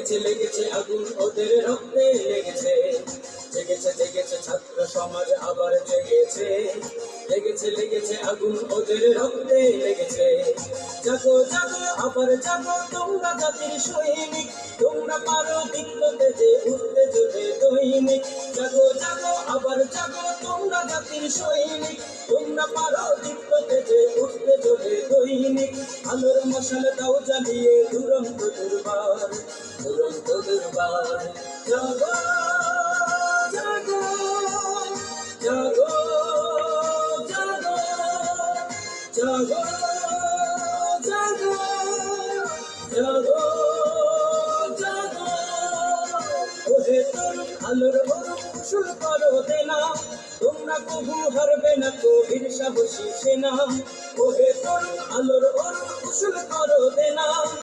লেগেছে লেগেছে আগুন ওদের রক্তে লেগেছে, জেগেছে জেগেছে ছাত্র সমাজ আবার জেগেছে, লেগেছে লেগেছে আগুন ওদের রক্তে লেগেছে। জাগো জাগো আবার জাগো তোমরা জাতির সৈনিক, তোমরা পারো বিপ্লবে যে উঠতে চলে দৈনিক। জাগো জাগো আবার জাগো তোমরা জাতির সৈনিক, তোমরা পারো বিপ্লবে যে উঠতে চলে দৈনিক। আলোর মশাল দাও জ্বালিয়ে দুরন্ত দুর্বার, দুরন্ত দুর্বার। জাগো জাগো জাগো জাগো জাগো জাগো জাগো জাগো। ওহে তরুণ আলোর অরুণ কুশল করো দেনা, তোমরা কবু হারবে না কবির সাহসী সেনা। ওহে তরুণ আলোর অরুণ কুশল করো দেনা।